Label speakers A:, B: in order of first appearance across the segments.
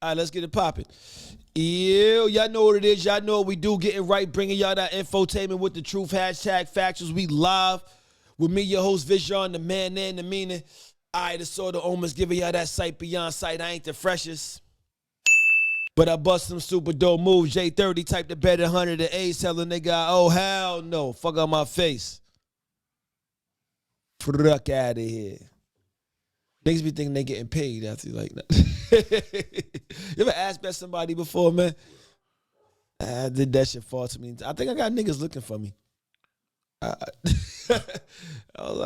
A: All right, let's get it popping. Ew, y'all know what it is. Y'all know what we do. Getting right, bringing y'all that infotainment with the truth. Hashtag factuals. We live with me, your host, Vision, the man and the meaning. I, the sort of omens, giving y'all that sight beyond sight. I ain't the freshest, but I bust some super dope moves. J30 type the better 108. Tell a nigga, oh, hell no. Fuck out my face. Fuck out of here. Niggas be thinking they getting paid after like that. You ever asked that somebody before, man? I did that shit far too many times. I think I got niggas looking for me. I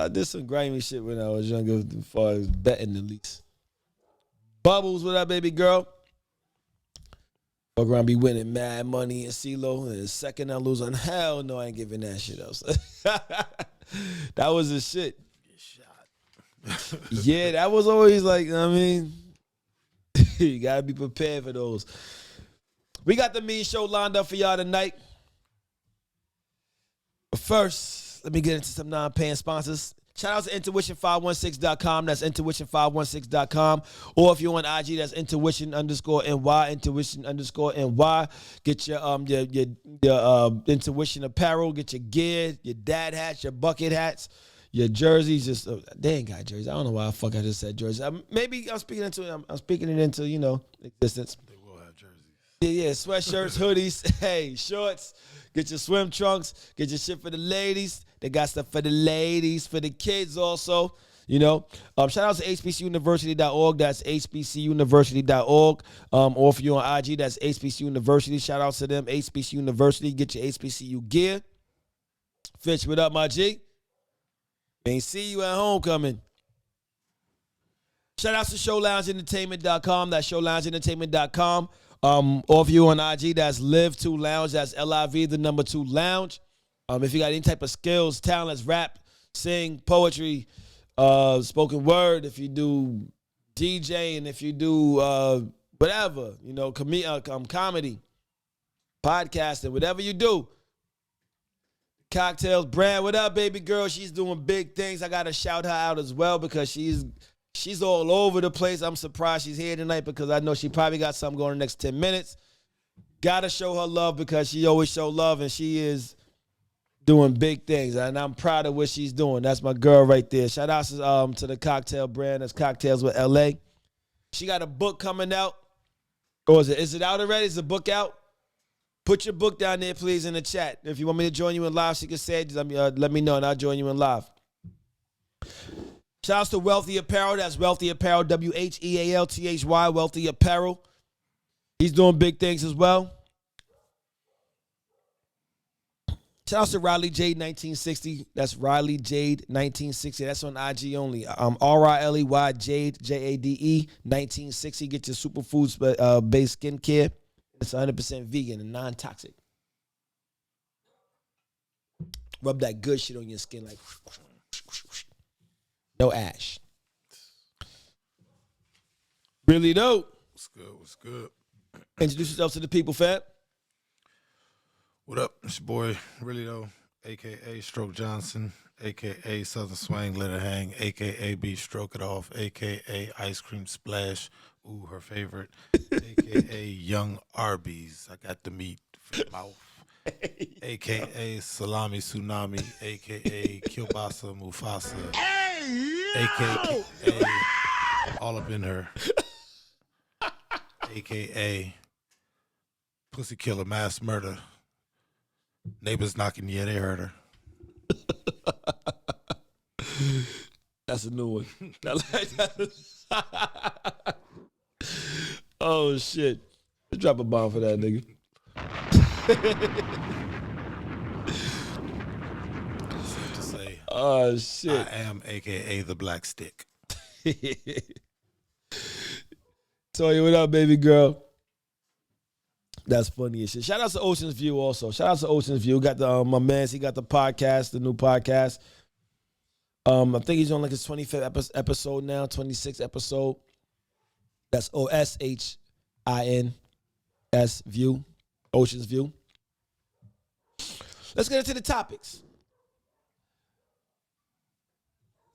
A: did some grimy shit when I was younger as far as betting at least. Bubbles, what up, baby girl? Fuck around be winning mad money in CeeLo. And the second I lose on, hell no, I ain't giving that shit else. That was the shit. Yeah, that was always like, I mean, you gotta be prepared for those. We got the mean show lined up for y'all tonight. But first, let me get into some non-paying sponsors. Shout out to intuition516.com. That's intuition516.com. Or if you're on IG, that's intuition_NY, intuition_NY. Get your intuition apparel, get your gear, your dad hats, your bucket hats. Your jerseys, just they ain't got jerseys. I don't know why the fuck I just said jerseys. Maybe I'm speaking it into existence.
B: They will have jerseys.
A: Yeah, sweatshirts, hoodies, hey, shorts. Get your swim trunks. Get your shit for the ladies. They got stuff for the ladies, for the kids also. You know, shout out to hbcuniversity.org. That's hbcuniversity.org. Or if you're on IG, that's HBC University. Shout out to them, HBC University. Get your HBCU gear. Fitch, what up, my G? Ain't see you at homecoming. Shout out to ShowLoungeEntertainment.com. That's ShowLoungeEntertainment.com. Or if you on IG, that's Live2Lounge. That's LIV2 Lounge. If you got any type of skills, talents, rap, sing, poetry, spoken word, if you do DJing, if you do whatever, you know, comedy, podcasting, whatever you do. Cocktails brand, what up, baby girl? She's doing big things. I gotta shout her out as well because she's all over the place. I'm surprised she's here tonight because I know she probably got something going in the next 10 minutes. Gotta show her love because she always show love and she is doing big things. And I'm proud of what she's doing. That's my girl right there. Shout out to the cocktail brand. That's Cocktails with LA. She got a book coming out. Or is it out already? Is the book out? Put your book down there, please, in the chat. If you want me to join you in live, she can say it. Let me know, and I'll join you in live. Shout out to Wealthy Apparel. That's Wealthy Apparel, WHEALTHY, Wealthy Apparel. He's doing big things as well. Shout out to Riley Jade 1960. That's Riley Jade 1960. That's on IG only. RILEY Jade, JADE 1960. Get your superfoods based skincare. It's 100% vegan and non-toxic. Rub that good shit on your skin like no ash. Really dope.
B: What's good?
A: Introduce yourself to the people, fam.
B: What up? It's your boy, Really Though, a.k.a. Stroke Johnson, a.k.a. Southern Swang, Let It Hang, a.k.a. B Stroke It Off, a.k.a. Ice Cream Splash, ooh, her favorite, a.k.a. Young Arby's, I got the meat for the mouth, a.k.a. Salami Tsunami, a.k.a. Kielbasa Mufasa, a.k.a. All Up In Her, a.k.a. Pussy Killer Mass Murder. Neighbors knocking, yeah, they heard her.
A: That's a new one. I like that. Oh, shit. Let's drop a bomb for that, nigga.
B: Safe to say,
A: oh, shit.
B: I am a.k.a. the Black Stick.
A: Toya, what up, baby girl? That's funny as shit. Shout out to Ocean's View also. Shout out to Ocean's View. Got the my man, he got the podcast, the new podcast. I think he's on like his 25th episode now, 26th episode. That's OSHINS View. Ocean's View. Let's get into the topics.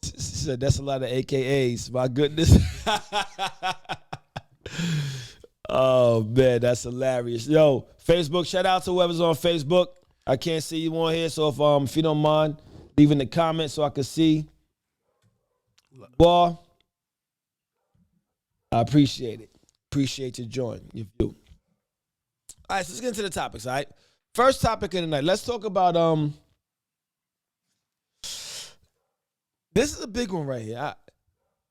A: She said that's a lot of AKAs. My goodness. Oh, man, that's hilarious. Yo, Facebook, shout out to whoever's on Facebook. I can't see you on here, so if you don't mind, leave in the comments so I can see. Boy, I appreciate it. Appreciate your join, your view. All right, so let's get into the topics, all right? First topic of the night. Let's talk about, this is a big one right here.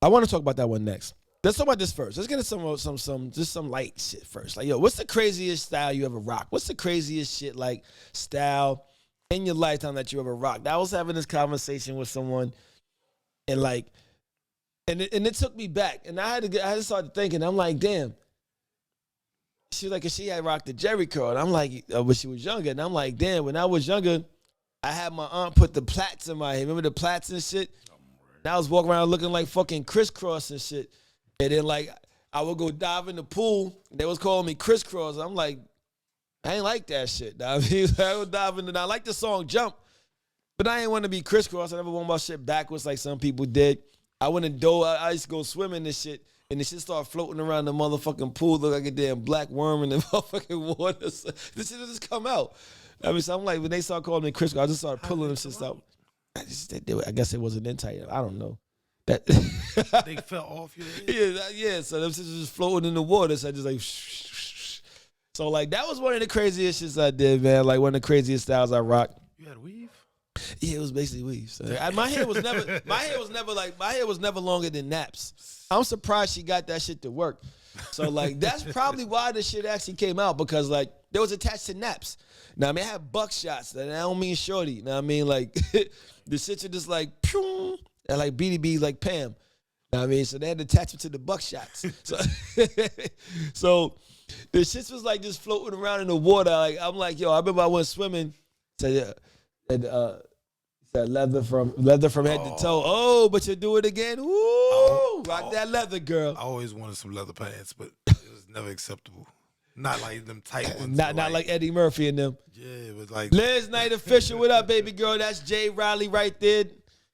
A: I want to talk about that one next. Let's talk about this first. Let's get into some light shit first. Like, yo, what's the craziest style you ever rocked? What's the craziest shit, like, style in your lifetime that you ever rocked? I was having this conversation with someone, and like, and it took me back, and I had to start thinking. I'm like, damn. She was like, 'cause she had rocked the Jerry curl, and I'm like, when she was younger, and I'm like, damn. When I was younger, I had my aunt put the plaits in my head. Remember the plaits and shit? And I was walking around looking like fucking crisscross and shit. And then, like, I would go dive in the pool. And they was calling me crisscross. I'm like, I ain't like that shit. I mean, I would dive in. I like the song Jump, but I ain't want to be crisscross. I never want my shit backwards like some people did. I went and dove. I used to go swimming and shit. And the shit started floating around the motherfucking pool. Look like a damn black worm in the motherfucking water. So this shit just come out. I mean, so I'm like, when they started calling me crisscross, I just started pulling them shit out. I guess it wasn't in tight. I don't know. That
B: They fell off your head?
A: Yeah. So them shits was just floating in the water. So I just like, so like that was one of the craziest shits I did, man. Like one of the craziest styles I rocked.
B: You had weave?
A: Yeah, it was basically weave. So my hair was never longer than naps. I'm surprised she got that shit to work. So like that's probably why the shit actually came out, because like it was attached to naps. Now I mean I had buckshots, and I don't mean shorty. Now I mean like the shit are just like pew, and like BDB like Pam. Now I mean so they had to attach it to the buckshots. So so the shits was like just floating around in the water. Like I'm like, yo, I remember I went swimming. So that leather from head to toe. Oh, but you do it again. Ooh, rock that leather, girl.
B: I always wanted some leather pants, but it was never acceptable. Not like them tight ones.
A: Not like Eddie Murphy and them.
B: Yeah, it was like
A: Liz Knight official. What up, baby girl? That's Jay Riley right there.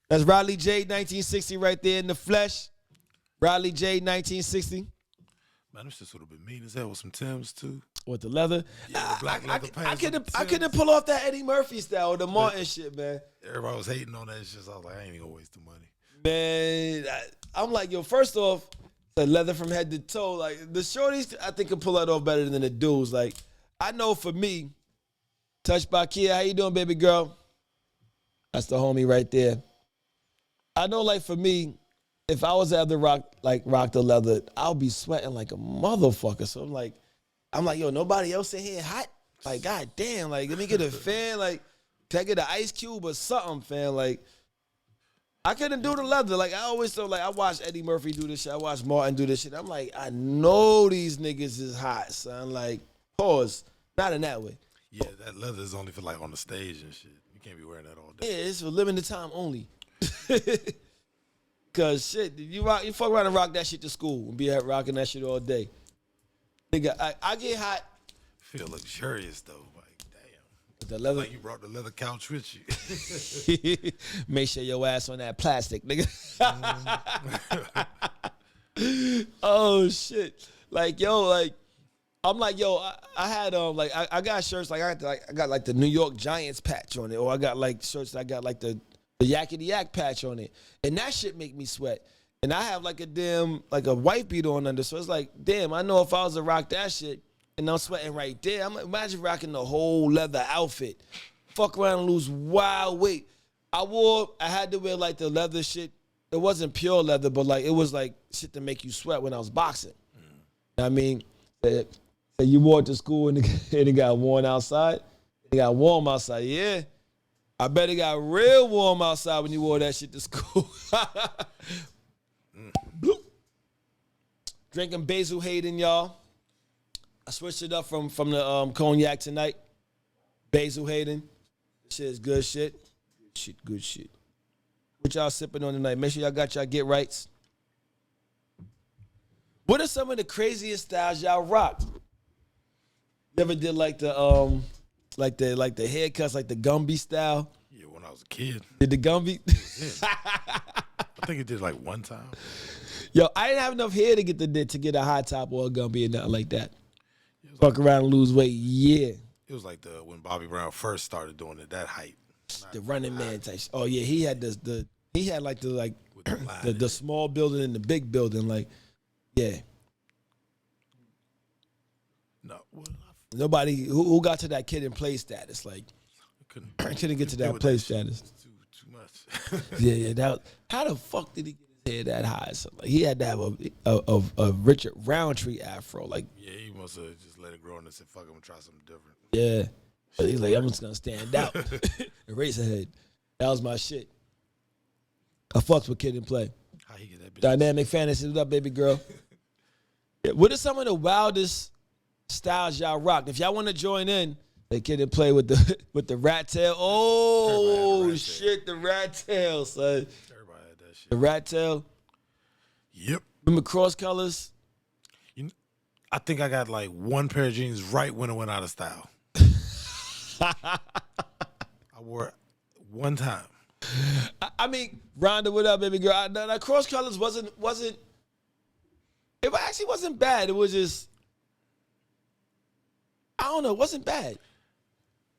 A: That's Riley J 1960 right there in the flesh. Riley J 1960.
B: Man, this just would have been mean as hell with some Timbs too.
A: With the leather?
B: Yeah, the black leather pants.
A: I couldn't pull off that Eddie Murphy style or the Martin shit, man.
B: Everybody was hating on that shit. So I was like, I ain't even gonna waste the money.
A: Man, I'm like, yo, first off, the leather from head to toe. Like, the shorties, I think, can pull that off better than the dudes. Like, I know for me, Touched by Kia, how you doing, baby girl? That's the homie right there. I know, like, for me, if I was to ever rock the leather, I'll be sweating like a motherfucker. So I'm like, yo, nobody else in here hot? Like, god damn, like, let me get a fan. Like, can I get an ice cube or something, fan? Like, I couldn't do the leather. Like, I always feel like I watched Eddie Murphy do this shit. I watched Martin do this shit. I'm like, I know these niggas is hot, son. Like, pause. Not in that way.
B: Yeah, that leather is only for like on the stage and shit. You can't be wearing that all day.
A: Yeah, it's for limited time only. Cause shit, you fuck around and rock that shit to school and be out rocking that shit all day. Nigga, I get hot.
B: Feel luxurious though, like damn.
A: With the leather,
B: Like you brought the leather couch with you.
A: make sure your ass on that plastic, nigga. Oh shit, like yo, like I'm like yo, I had like I got shirts like I got like the New York Giants patch on it, or I got like shirts that got like the Yakety Yak patch on it, and that shit make me sweat. And I have like a damn like a white beater on under, so it's like damn. I know if I was to rock that shit and I'm sweating right there, I'm like, imagine rocking the whole leather outfit, fuck around and lose wild weight. I had to wear like the leather shit. It wasn't pure leather, but like it was like shit to make you sweat when I was boxing. I mean, so you wore it to school and it got worn outside. It got warm outside, yeah. I bet it got real warm outside when you wore that shit to school. Drinking Basil Hayden, y'all. I switched it up from the cognac tonight. Basil Hayden. Shit is good shit. Good shit. What y'all sipping on tonight? Make sure y'all got y'all get rights. What are some of the craziest styles y'all rocked? You ever did like the haircuts, like the Gumby style?
B: Yeah, when I was a kid.
A: Did the Gumby?
B: I think it did like one time.
A: Yo, I didn't have enough hair to get a high top or a gumby or nothing like that. Fuck around and lose weight, yeah.
B: It was like when Bobby Brown first started doing it, that height.
A: The Running Man type. Oh yeah, he had the small building and the big building, like, yeah.
B: No,
A: nobody who got to that kid and play status, like, couldn't get to that play status.
B: Too much.
A: yeah. That how the fuck did he get his hair that high? So, like, he had to have a Richard Roundtree afro, like.
B: Yeah, he must have just let it grow and said, "Fuck, I'm gonna try something different."
A: Yeah, but he's like, I'm just gonna stand out. Eraserhead, that was my shit. I fucks with Kid and Play.
B: How he get that bitch?
A: Dynamic Fantasy, what up, baby girl? Yeah, what are some of the wildest styles y'all rock? If y'all want to join in, they Kid and Play with the rat tail. Oh shit, the rat tail, son.
B: Everybody had that shit.
A: The rat tail.
B: Yep.
A: Remember cross colors?
B: I think I got like one pair of jeans right when it went out of style. I wore it one time.
A: I mean, Rhonda, what up, baby girl? That cross colors wasn't. It actually wasn't bad. It was just, I don't know. It wasn't bad.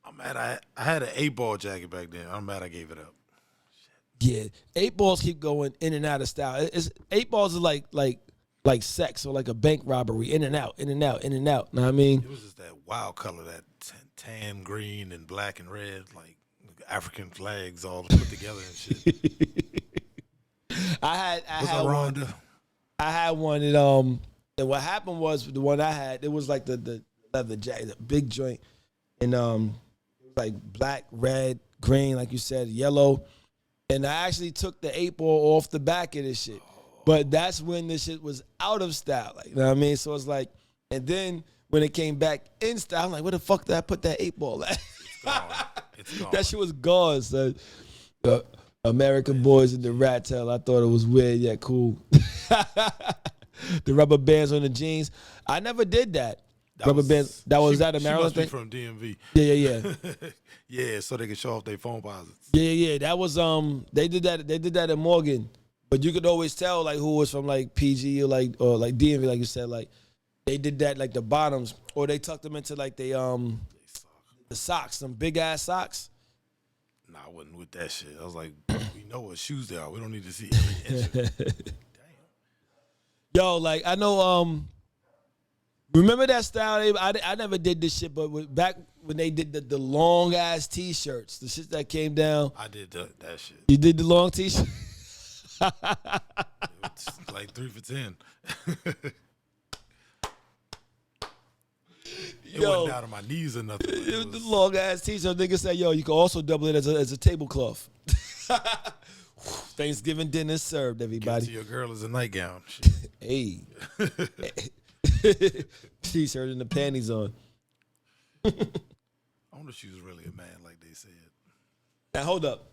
B: I'm mad. I had an 8-ball jacket back then. I'm mad I gave it up.
A: Yeah, 8 balls keep going in and out of style. 8 balls is like sex or like a bank robbery, in and out, in and out, in and out. Know what I mean?
B: It was just that wild color, that tan, green, and black and red, like African flags all put together and shit.
A: I had one that and what happened was the one I had, it was like the leather jacket, the big joint, and it was like black, red, green, like you said, yellow, and I actually took the 8 ball off the back of this shit. But that's when this shit was out of style, like, you know what I mean? So it's like, and then when it came back in style, I'm like, where the fuck did I put that 8 ball at?
B: It's gone. It's gone.
A: That shit was gone, son. American Boys and the Rat Tail, I thought it was weird, yeah, cool. The rubber bands on the jeans, I never did that. Rubber bands, was that a Maryland thing?
B: From DMV.
A: Yeah.
B: Yeah, so they could show off their phone posits.
A: Yeah. That was they did that at Morgan. But you could always tell like who was from like PG or like DMV, like you said, like they did that like the bottoms, or they tucked them into like the socks, some big ass socks.
B: Nah, I wasn't with that shit. I was like, we know what shoes they are. We don't need to see every inch. Damn.
A: Yo, like I know remember that style? I never did this shit, but back when they did the long ass t-shirts, the shit that came down.
B: I did that shit.
A: You did the long t-shirt?
B: It's like 3 for $10. It wasn't down to my knees or nothing.
A: It was the long ass t-shirt. Nigga said, "Yo, you can also double it as a tablecloth." Thanksgiving dinner served, everybody.
B: Give it to your girl as a nightgown.
A: Hey, t-shirt and the panties on.
B: I wonder if she was really a man, like they said.
A: Now hold up.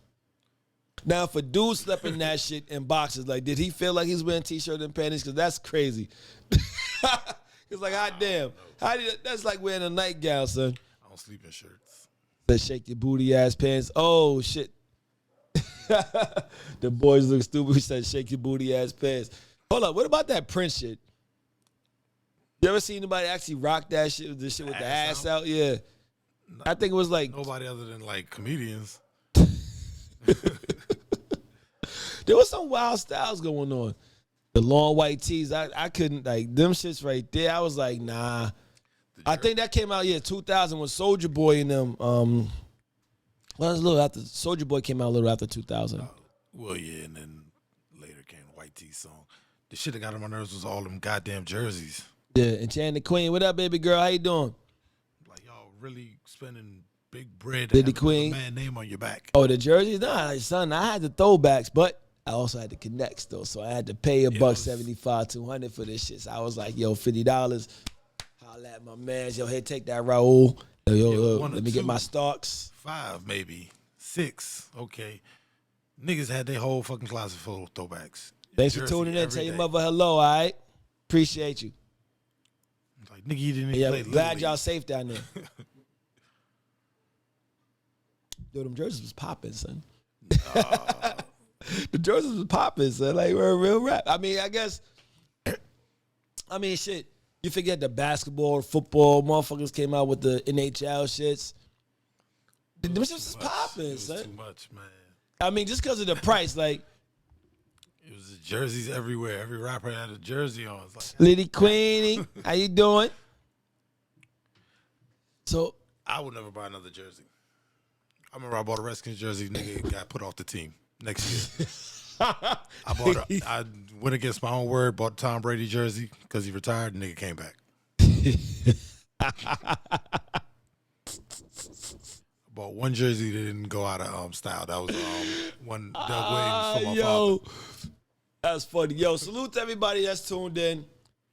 A: Now, if a dude slept in that shit in boxes, like, did he feel like he's wearing t-shirt and panties? Because that's crazy. It's like, hot damn. That's like wearing a nightgown, son.
B: I don't sleep in shirts.
A: That shake your booty ass pants. Oh, shit. The boys look stupid. We said shake your booty ass pants. Hold up. What about that Prince shit? You ever seen anybody actually rock that shit? The shit with the ass out? Yeah. I think it was like.
B: Nobody other than like comedians.
A: There was some wild styles going on. The long white tees, I couldn't, like, them shits right there. I was like, nah. I think that came out, 2000 when Soulja Boy and them, well, it was a little after, Soulja Boy came out a little after 2000.
B: Well, yeah, and then later came the White Tee song. The shit that got on my nerves was all them goddamn jerseys.
A: Yeah, Enchanted Queen. What up, baby girl? How you doing?
B: Like, y'all really spending big bread
A: Diddy
B: to have
A: Queen.
B: a man name on your back.
A: Oh, the jerseys? Nah, like, son, I had the throwbacks, but I also had the connects though, so I had to pay $175, $200 for this shit. So I was like, yo, $50. Holla at my mans. Yo, hey, take that, Raul. Yo, let me get my stocks.
B: 5, maybe 6. Okay, niggas had their whole fucking closet full of throwbacks.
A: Thanks for tuning in. Tell your mother hello. All right, appreciate you.
B: Like, nigga, you didn't even play.
A: Glad y'all safe down there. Yo, them jerseys was popping, son. The jerseys was popping, so like we're a real rap. I mean, I guess. I mean, shit. You forget the basketball, football, motherfuckers came out with the NHL shits. Them shits was popping, son.
B: Too much, man.
A: I mean, just because of the price, like.
B: It was the jerseys everywhere. Every rapper had a jersey on. It's like,
A: Lady Queenie, how you doing? So
B: I would never buy another jersey. I remember I bought a Redskins jersey, nigga got put off the team next year. I went against my own word, bought a Tom Brady jersey because he retired, and nigga came back. Bought one jersey that didn't go out of style. That was one Doug Williams for my father.
A: That's funny. Yo, salute to everybody that's tuned in.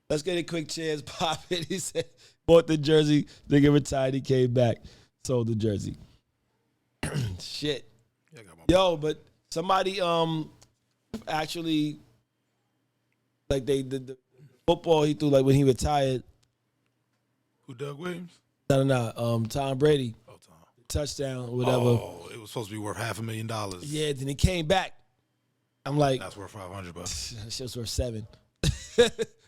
A: Let's get a quick chance. Pop it. He said, bought the jersey. Nigga retired. He came back. Sold the jersey. Shit. Yo, but somebody actually, like the football he threw, like when he retired.
B: Who, Doug Williams?
A: No. Tom Brady.
B: Oh, Tom.
A: Touchdown or whatever.
B: Oh, it was supposed to be worth $500,000.
A: Yeah, then he came back. I'm like,
B: that's worth $500.
A: That shit's worth $7.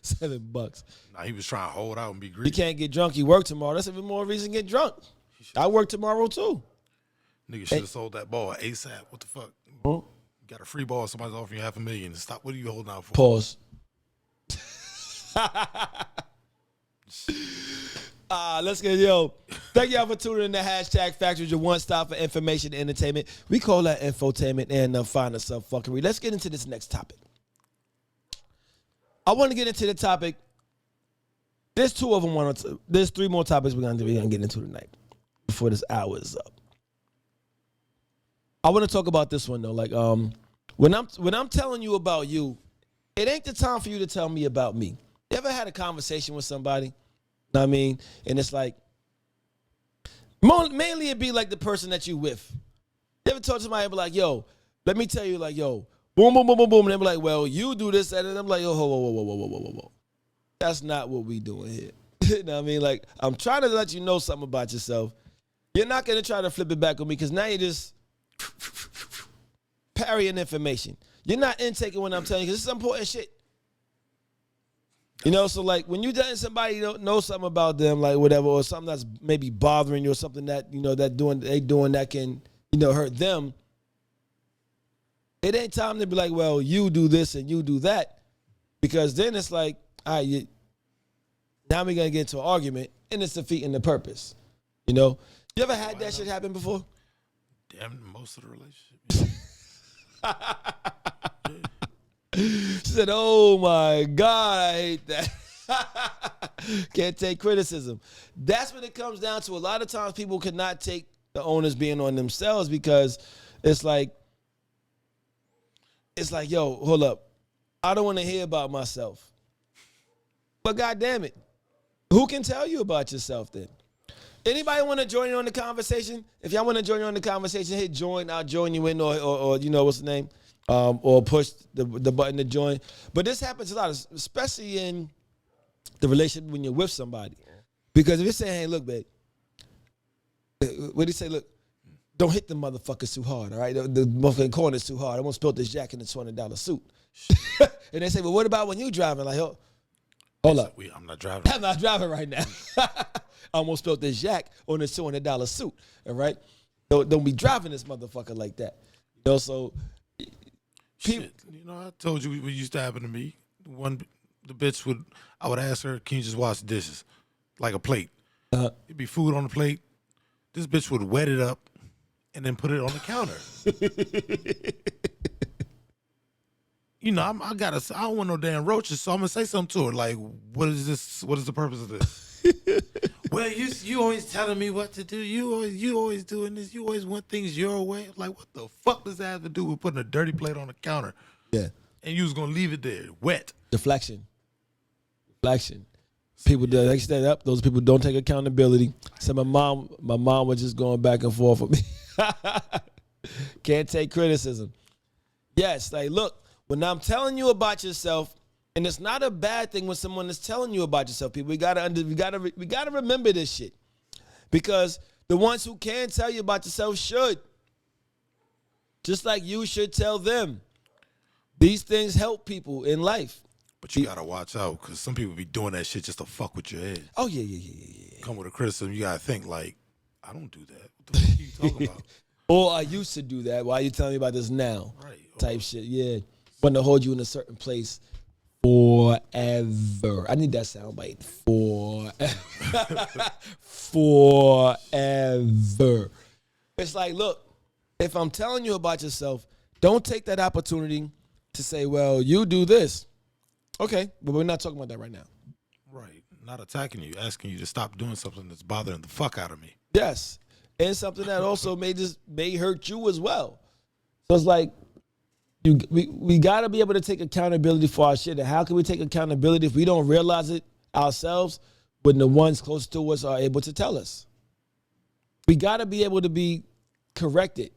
A: $7.
B: Nah, he was trying to hold out and be
A: You
B: greedy.
A: can't get drunk. You work tomorrow. That's even more reason to get drunk. I work tomorrow too.
B: Nigga should have sold that ball ASAP. What the fuck?
A: Huh?
B: Got a free ball. Somebody's offering you $500,000. Stop. What are you holding out for?
A: Pause. Let's get, yo. Thank y'all for tuning in to hashtag Factuals, your one stop for information and entertainment. We call that infotainment and find us some fuckery. Let's get into this next topic. I want to get into the topic. There's two of them. There's three more topics we're gonna get into tonight before this hour is up. I want to talk about this one though. Like, when I'm telling you about you, it ain't the time for you to tell me about me. You ever had a conversation with somebody? Know what I mean, and it's like, mainly it'd be like the person that you with. You ever talk to somebody and be like, yo, let me tell you, like, yo, boom, boom, boom, boom, boom, and they be like, well, you do this, and I'm like, yo, whoa. That's not what we doing here. You know what I mean? Like, I'm trying to let you know something about yourself. You're not going to try to flip it back on me because now you're just parrying information. You're not intaking what I'm telling you because this is important shit. You know, so like when you letting somebody know something about them, like whatever, or something that's maybe bothering you or something that, you know, they doing that can, you know, hurt them, it ain't time to be like, well, you do this and you do that. Because then it's like, all right, now we're going to get into an argument and it's defeating the purpose. You know? You ever had that shit happen before?
B: Damn, most of the relationship.
A: She said, oh my God, I hate that. Can't take criticism. That's when it comes down to. A lot of times people cannot take the onus being on themselves because it's like, yo, hold up. I don't want to hear about myself. But God damn it, who can tell you about yourself then? Anybody want to join in on the conversation? If y'all want to join in on the conversation, hit join. I'll join you in or you know, what's the name? Or push the button to join. But this happens a lot, especially in the relationship when you're with somebody. Because if you're saying, hey, look, babe, what do you say? Look, don't hit the motherfuckers too hard, all right? The motherfucking corner's too hard. I won't spill this jack in the $200 suit. And they say, well, what about when you driving? Like, hold up.
B: I'm not driving.
A: I'm not driving right now. I almost spilled this jack on this $200 suit, all right? Don't be driving this motherfucker like that. You know, so...
B: Shit, you know, I told you what used to happen to me. The bitch I would ask her, can you just wash the dishes? Like a plate. It'd be food on the plate. This bitch would wet it up and then put it on the counter. You know, I don't want no damn roaches, so I'm going to say something to her. Like, what is this? What is the purpose of this? Well, you always telling me what to do. You always doing this. You always want things your way. Like, what the fuck does that have to do with putting a dirty plate on the counter?
A: Yeah.
B: And you was going to leave it there, wet.
A: Deflection. People that they stand up, those people don't take accountability. So my mom was just going back and forth with me. Can't take criticism. Yes, like, look, when I'm telling you about yourself, and it's not a bad thing when someone is telling you about yourself, people. We gotta remember this shit, because the ones who can tell you about yourself should, just like you should tell them. These things help people in life.
B: But you gotta watch out, because some people be doing that shit just to fuck with your head.
A: Oh, yeah.
B: Come with a criticism, you gotta think like, I don't do that. What the fuck are you talking about?
A: Or I used to do that. Why are you telling me about this now?
B: Right.
A: Type shit, yeah. Want to hold you in a certain place forever. I need that soundbite. Forever. It's like, look, if I'm telling you about yourself, don't take that opportunity to say, well, you do this. Okay, but we're not talking about that right now.
B: Right. Not attacking you, asking you to stop doing something that's bothering the fuck out of me.
A: Yes. And something that also may hurt you as well. So it's like, we got to be able to take accountability for our shit. And how can we take accountability if we don't realize it ourselves when the ones close to us are able to tell us? We got to be able to be corrected.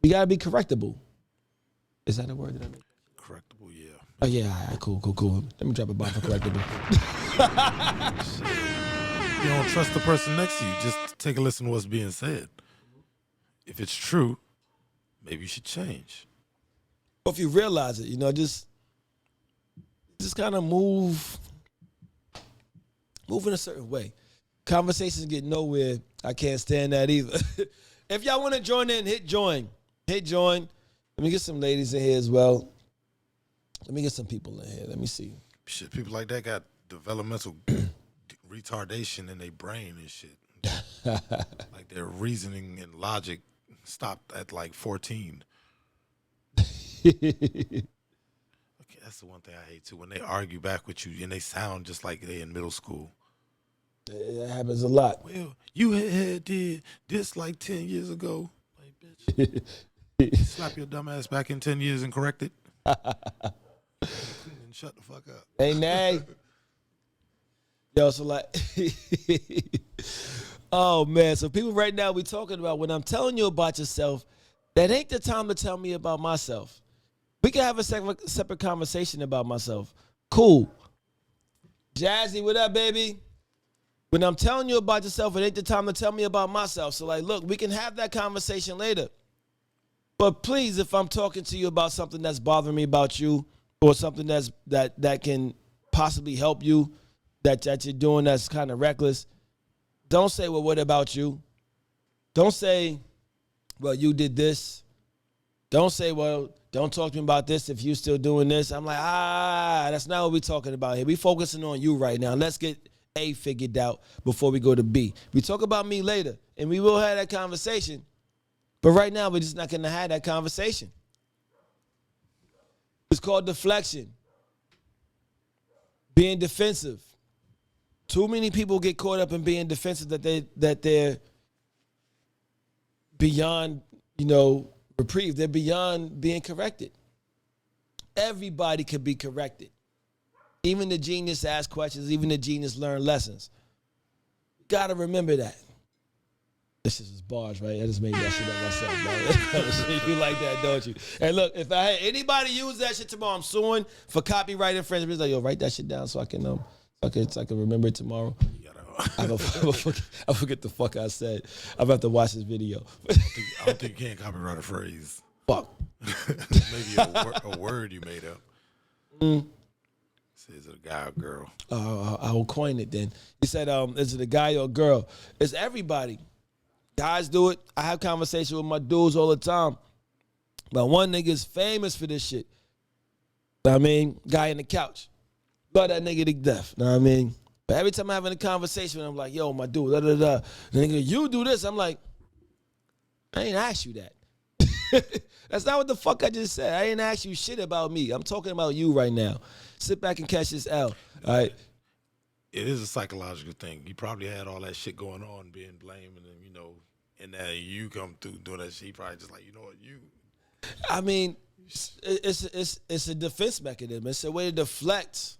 A: We got to be correctable. Is that a word that I make?
B: Correctable, yeah.
A: Oh, yeah. All right, cool. Let me drop a bomb for correctable.
B: You don't trust the person next to you. Just take a listen to what's being said. If it's true, maybe you should change.
A: Or if you realize it, just kind of move in a certain way. Conversations get nowhere. I can't stand that either. If y'all want to join in, hit join. Hit join. Let me get some ladies in here as well. Let me get some people in here. Let me see.
B: Shit, people like that got developmental retardation in their brain and shit. Like their reasoning and logic stopped at like 14. Okay, that's the one thing I hate too. When they argue back with you and they sound just like they in middle school.
A: It happens a lot.
B: Well, you had did this like 10 years ago. Like, bitch. Slap your dumb ass back in 10 years and correct it. And shut the fuck up.
A: Hey, Nay. Yo, so like, oh man. So people right now we talking about when I'm telling you about yourself, that ain't the time to tell me about myself. We can have a separate conversation about myself. Cool. Jazzy, what up, baby? When I'm telling you about yourself, it ain't the time to tell me about myself. So like, look, we can have that conversation later. But please, if I'm talking to you about something that's bothering me about you, or something that can possibly help you, that you're doing that's kind of reckless, don't say, well, what about you? Don't say, well, you did this. Don't say, well, don't talk to me about this if you still doing this. I'm like, that's not what we're talking about here. We focusing on you right now. Let's get A figured out before we go to B. We talk about me later, and we will have that conversation. But right now, we're just not going to have that conversation. It's called deflection. Being defensive. Too many people get caught up in being defensive that they're beyond, reprieve. They're beyond being corrected. Everybody can be corrected. Even the genius ask questions. Even the genius learn lessons. Got to remember that. This is bars, right? I just made that shit up myself, bro. You like that, don't you? And look, if I had anybody use that shit tomorrow, I'm suing for copyright infringement. It's like, yo, write that shit down so I can remember it tomorrow. I forget the fuck I said. I'm about to watch this video.
B: I don't think you can copyright a phrase.
A: Fuck.
B: Maybe a word you made up. Is it a guy or girl?
A: I will coin it then. He said, is it a guy or a girl? It's everybody. Guys do it. I have conversations with my dudes all the time. But one nigga is famous for this shit. Know what I mean? Guy in the couch. Love that nigga to death. Know what I mean? But every time I'm having a conversation with him, I'm like, yo, my dude, The nigga, you do this. I'm like, I ain't asked you that. That's not what the fuck I just said. I ain't asked you shit about me. I'm talking about you right now. Sit back and catch this L. All right?
B: It is a psychological thing. You probably had all that shit going on, being blamed, and then, and then you come through doing that shit. He probably just like, you know what, you.
A: I mean, it's a defense mechanism. It's a way to deflect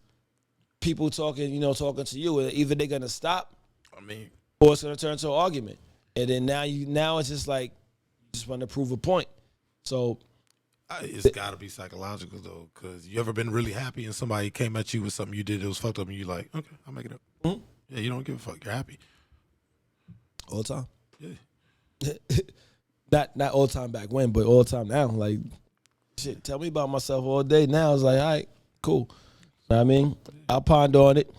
A: people talking to you. Either they're gonna stop, or it's gonna turn to an argument. And then now it's just like you just want to prove a point. So
B: it's got to be psychological though, because you ever been really happy and somebody came at you with something you did that was fucked up, and you like, okay, I'll make it up. Mm-hmm. Yeah, you don't give a fuck. You're happy
A: all the time.
B: Yeah.
A: Not all the time back when, but all the time now. Like, shit, tell me about myself all day. Now it's like, all right, cool. Know what I mean, I'll ponder on it.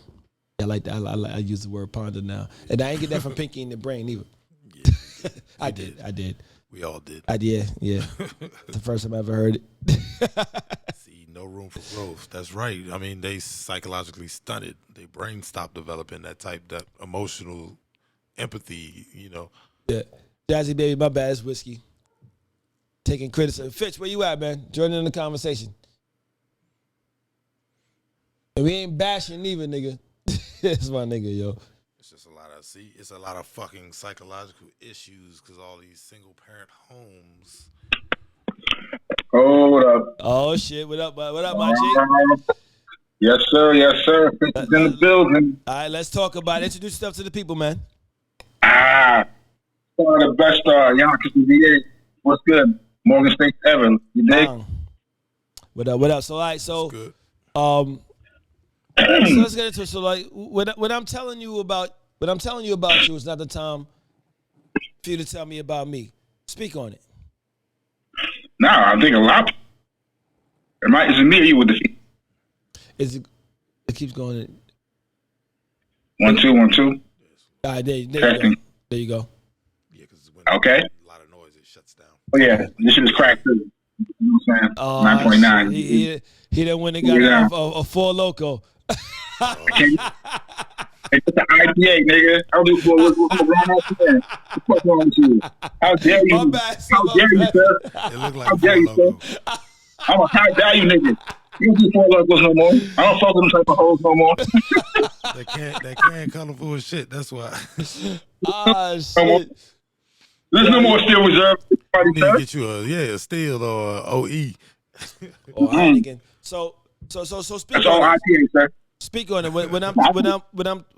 A: I like that. I use the word ponder now, and I ain't get that from Pinky in the Brain either.
B: Yeah,
A: I did.
B: We all did.
A: Yeah. The first time I ever heard it.
B: See, no room for growth. That's right. I mean, they psychologically stunted. Their brain stopped developing that emotional empathy, you know.
A: Yeah. Jazzy baby, my bad. It's whiskey. Taking criticism. Fitch, where you at, man? Joining in the conversation. And we ain't bashing either, nigga. It's my nigga, yo.
B: It's just it's a lot of fucking psychological issues because all these single parent homes.
C: Oh, what up?
A: Oh shit, what up, my G?
C: Yes, sir. Fitch is in the building.
A: All right, let's talk about it. Introduce yourself to the people, man.
C: One of the best Yonkers in the VA. What's good? Morgan State ever. You dig?
A: What up? So, all right, so
B: Good.
A: so let's get into it. So, like, what I'm telling you about you is not the time for you to tell me about me. Speak on it.
C: No, I think a lot. Is it me or you with the feet?
A: It keeps going.
C: 1 2 1 2.
A: All right, there you go. There you go.
B: Yeah, because when
C: Okay.
B: a lot of noise, it shuts down.
C: Oh yeah, this shit is cracked too. You know what I'm saying? 9.9.
A: He done went and got a Four Loko.
C: It's the IPA, nigga. I don't do what's wrong with you. What's wrong with you? How dare you?
A: My bad,
C: How dare you, sir?
B: It looked like
C: How dare you, sir? I'm a high value nigga. You don't do Four Locos no more. I don't fuck with them type of hoes no more.
B: They can't colorful as shit. That's why.
A: Shit.
C: There's no more Steel Reserve.
B: You need to get you a steel or a OE.
A: Or Heineken. So speak
C: That's all
A: on it.
C: IPA, sir.
A: Speak on it. When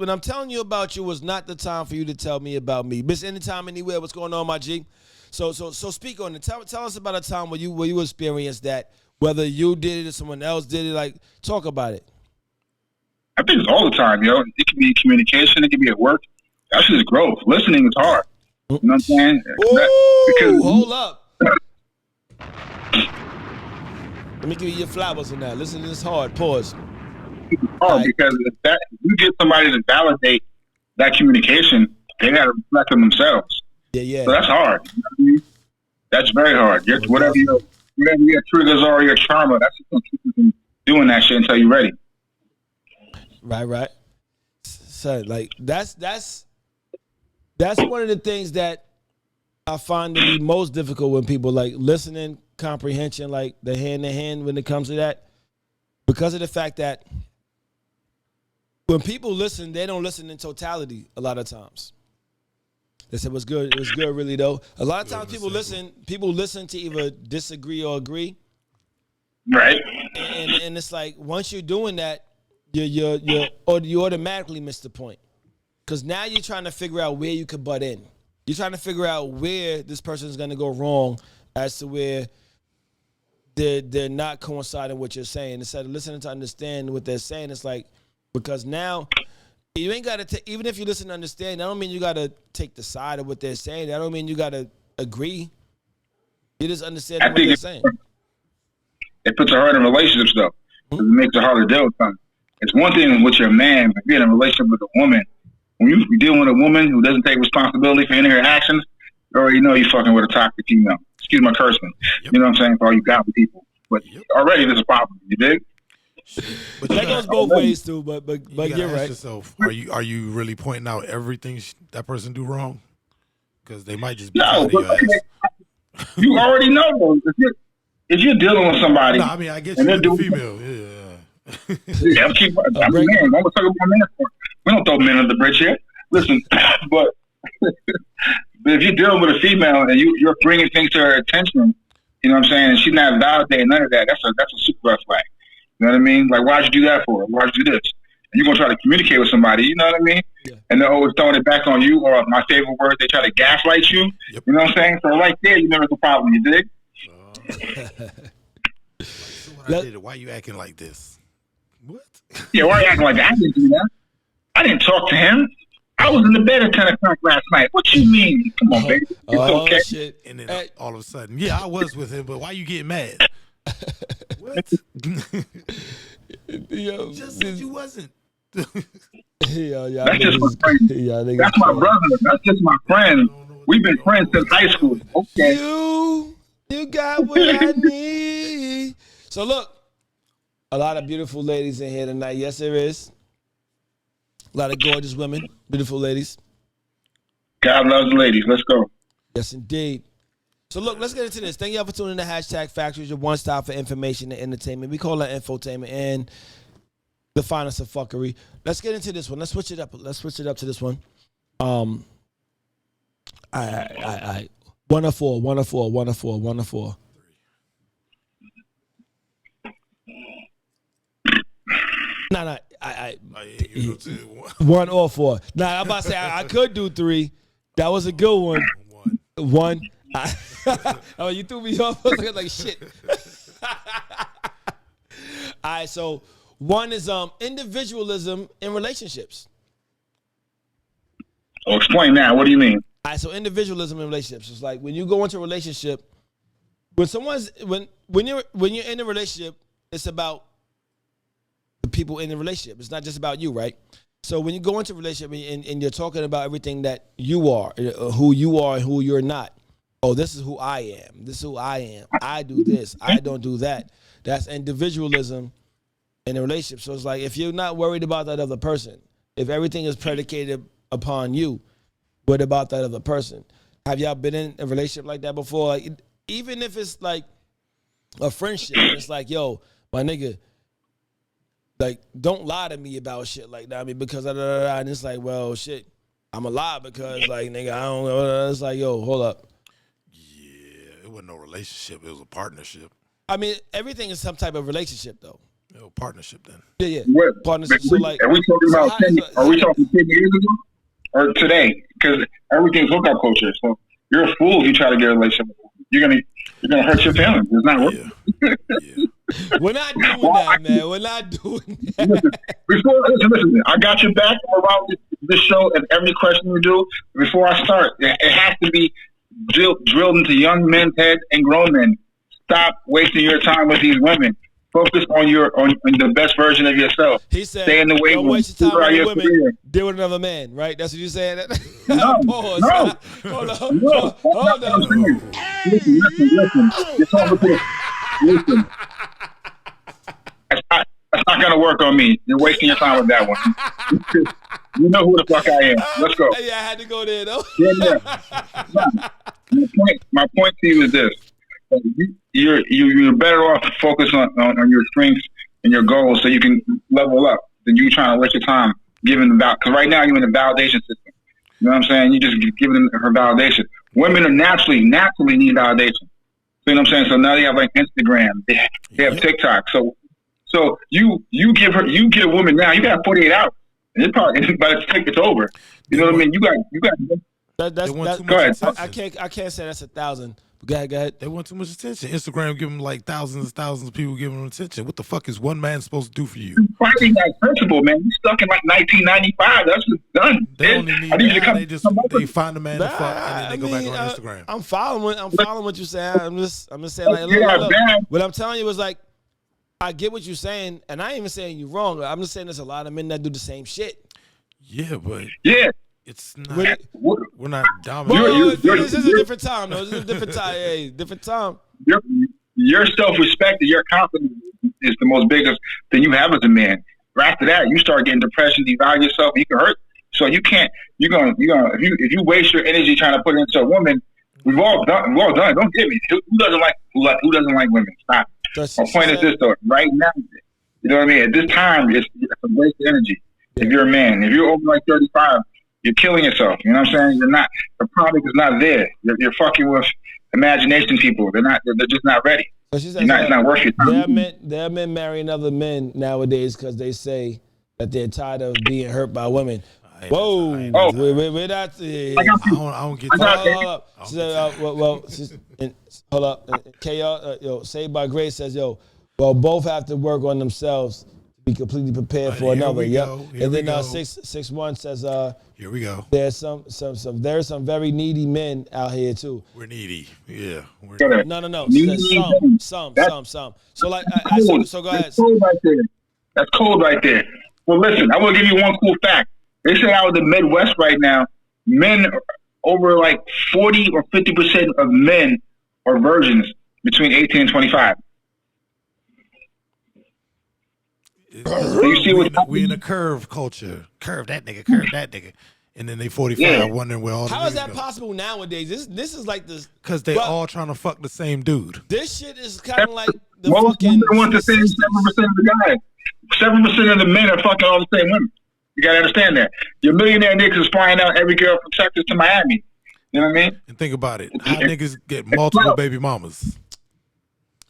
A: I'm telling you about you was not the time for you to tell me about me. Miss anytime, anywhere. What's going on, my G? So speak on it. Tell us about a time where you experienced that. Whether you did it or someone else did it. Like, talk about it.
C: I think it's all the time, yo. It can be communication. It can be at work. That shit is growth. Listening is hard. You know what I'm saying?
A: Ooh, hold up. Let me give you your flowers on that. Listen to this hard. Pause.
C: It's hard because if you get somebody to validate that communication, they got to reflect on themselves.
A: Yeah.
C: So that's hard. You know what I mean? That's very hard. Whatever your triggers are, your trauma, that's just going to keep you from doing that shit until you're ready.
A: Right. So, like, that's one of the things that I find to be most difficult when people, like, listening, comprehension, like the hand in hand when it comes to that, because of the fact that when people listen, they don't listen in totality a lot of times. They said, it was good really though. A lot of times people listen to either disagree or agree.
C: Right.
A: And it's like, once you're doing that, you automatically miss the point. Because now you're trying to figure out where you could butt in. You're trying to figure out where this person is going to go wrong as to where they're not coinciding with what you're saying. Instead of listening to understand what they're saying, it's like, because now you ain't got to, even if you listen to understand, that don't mean you got to take the side of what they're saying. That don't mean you got to agree. You just understand what they're saying.
C: It puts it hard in relationships, though. It makes it harder to deal with something. It's one thing with your man, but you're in a relationship with a woman. When you deal with a woman who doesn't take responsibility for any of her actions, you already know you're fucking with a toxic female. Excuse my cursing. Yep. You know what I'm saying? For all you got with people. But already there's a problem. You dig?
A: But that goes both ways too. But you're right.
B: Yourself, are you really pointing out everything that person do wrong? Because they might just be
C: you already know. If you're dealing with somebody,
B: no, I mean I get you with the female. Yeah.
C: Yeah, I'm a man. I'm gonna talk about men. We don't throw men under the bridge here. Listen, but if you're dealing with a female and you're bringing things to her attention, you know what I'm saying, and she's not validating none of that, that's a super red flag. You know what I mean? Like, why'd you do that for? Why'd you do this? And you're gonna try to communicate with somebody, you know what I mean? Yeah. And they're always throwing it back on you, or my favorite word, they try to gaslight you. Yep. You know what I'm saying? So right there, you know there's a problem. You dig?
B: So what I did, why you acting like this? What?
C: Yeah, why are you acting like that? I didn't do that. I didn't talk to him. I was in the bed at 10 o'clock last night. What you mean? Come on, baby. It's okay.
A: Shit.
B: And then all of a sudden, I was with him, but why you getting mad? What?
A: Yo,
B: Just said you wasn't.
A: yo,
C: That's just my friend. That's my brother. That's just my friend. We've been friends since high school. Okay.
A: You got what I need. So look, a lot of beautiful ladies in here tonight. Yes, there is. A lot of gorgeous women, beautiful ladies.
C: God loves ladies. Let's go.
A: Yes, indeed. So look, let's get into this. Thank y'all for tuning in to #Factuals, your one stop for information and entertainment. We call it infotainment and the finest of fuckery. Let's get into this one. Let's switch it up. Let's switch it up to this one. I 104. No, one or four. Nah, I'm about to say I could do three. That was a good one. One. Oh, you threw me off. I was like shit. All right, so one is individualism in relationships.
C: Oh, explain that. What do you mean?
A: All right, so individualism in relationships. It's like when you go into a relationship, when you're in a relationship, it's about the people in the relationship. It's not just about you, right? So when you go into a relationship and you're talking about everything that you are, who you are and who you're not. Oh, this is who I am. This is who I am. I do this. I don't do that. That's individualism in a relationship. So it's like if you're not worried about that other person, if everything is predicated upon you, what about that other person? Have y'all been in a relationship like that before? Like, even if it's like a friendship, it's like, yo, my nigga, like, don't lie to me about shit like that. I mean, because and it's like, well, shit, I'm a lie because, like, nigga, I don't know. It's like, yo, hold up.
B: Yeah, it wasn't no relationship. It was a partnership.
A: I mean, everything is some type of relationship, though.
B: It was a partnership then.
A: Yeah.
C: What?
A: Partnership. So, like,
C: are we talking about 10, are we talking 10 years ago or today? Because everything's hookup culture. So you're a fool if you try to get a relationship. You're gonna hurt your feelings. It's not working.
B: Yeah.
A: We're not doing that, man. We're not doing that.
C: Listen. I got your back around this show and every question you do. Before I start, it has to be drilled into young men's heads and grown men. Stop wasting your time with these women. Focus on the best version of yourself.
A: He said,
C: stay in the weight
A: don't
C: room.
A: waste your time with women. Deal with another man, right? That's what you're saying?
C: No.
A: Pause.
C: No.
A: Hold on.
C: No.
A: Hold on.
C: Listen. You're talking to listen. That's not going to work on me. You're wasting your time with that one. You know who the fuck I am. Let's go.
A: Yeah, I had to go there, though.
C: My point to you is this. You're better off to focus on your strengths and your goals so you can level up than you trying to waste your time giving about. Because right now you're in a validation system. You know what I'm saying? You just giving her validation. Women are naturally need validation. You know what I'm saying? So now they have like Instagram, they have TikTok. So you get a woman now. You got 48 hours. And it probably by the time it's over. You know what I mean? You got.
A: Go ahead. I can't say that's 1,000. Go ahead.
B: They want too much attention. Instagram give them like thousands and thousands of people giving them attention. What the fuck is one man supposed to do for you?
C: Fighting that principle, man. You stuck in like 1995. That's just done.
B: They only need that. They find a man to fuck and then they go back on Instagram.
A: I'm following what you're saying. I'm just saying like, look. What I'm telling you is like, I get what you're saying, and I ain't even saying you're wrong. I'm just saying there's a lot of men that do the same shit.
B: Yeah, but it's not. We're not dominant.
A: This is a different time, though. This is a different time. Hey, different time.
C: Your self-respect and your confidence is the most biggest thing you have as a man. After that, you start getting depression, devalue yourself, you can hurt. So you can't. You're gonna. If you waste your energy trying to put it into a woman, we've all done it. Don't get me. Who doesn't like women? Stop. My point is this though. Right now, you know what I mean. At this time, it's a waste of energy. If you're a man, if you're over like 35. You're killing yourself. You know what I'm saying? The product is not there. You're fucking with imagination people. They're just not ready.
A: So she says,
C: it's not worth your time.
A: There are men marrying other men nowadays because they say that they're tired of being hurt by women. Whoa. We're not. I
B: don't get that.
A: Hold up. KR, Saved by Grace says, well, both have to work on themselves to be completely prepared for
B: Here
A: another.
B: we
A: Yep.
B: go. Here
A: And
B: we
A: then
B: go.
A: 661 says
B: Here we go.
A: there's some very needy men out here too.
B: We're needy. Yeah. We're
C: Get it.
A: No.
C: Needy
A: Some.
C: That's-
A: So like so go ahead.
C: That's cold right there. That's cold right there. Well, listen, I want to give you one cool fact. They say out of the Midwest right now, men over like 40 or 50% of men are virgins between 18 and 25. You see what's
B: we in a curve culture. Curve that nigga. And then they 45 wondering where all the
A: How is
B: niggas
A: that
B: go.
A: possible nowadays? This is like this.
B: Because they all trying to fuck the same dude.
A: This shit is kind of like the
C: most
A: fucking.
C: women want the same 7% of the guys. 7% of the men are fucking all the same women. You gotta understand that. Your millionaire niggas is flying out every girl from Texas to Miami. You know what I mean?
B: And think about it. How niggas get multiple baby mamas?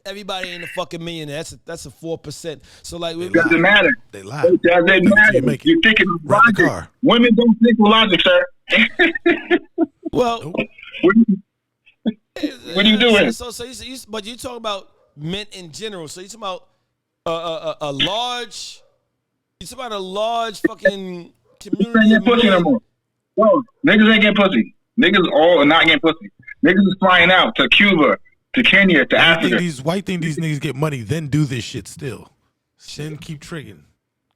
A: Everybody ain't a fucking millionaire. That's a 4%. So like,
B: They
C: Doesn't
B: lie.
C: matter.
B: They lie.
C: It doesn't matter.
B: You make it.
C: You're thinking with
B: Run the
C: logic.
B: car.
C: Women don't think with logic, sir.
A: well,
B: Nope.
C: What are you doing?
A: So but you talk about men in general. So you talking about a large. You talking about a large fucking community
C: Ain't
A: of
C: getting pussy no
A: men.
C: more. No, niggas ain't getting pussy. Niggas all are not getting pussy. Niggas is flying out to Cuba, to Kenya, to Africa.
B: Why you think these niggas get money, then do this shit still? Then keep triggering.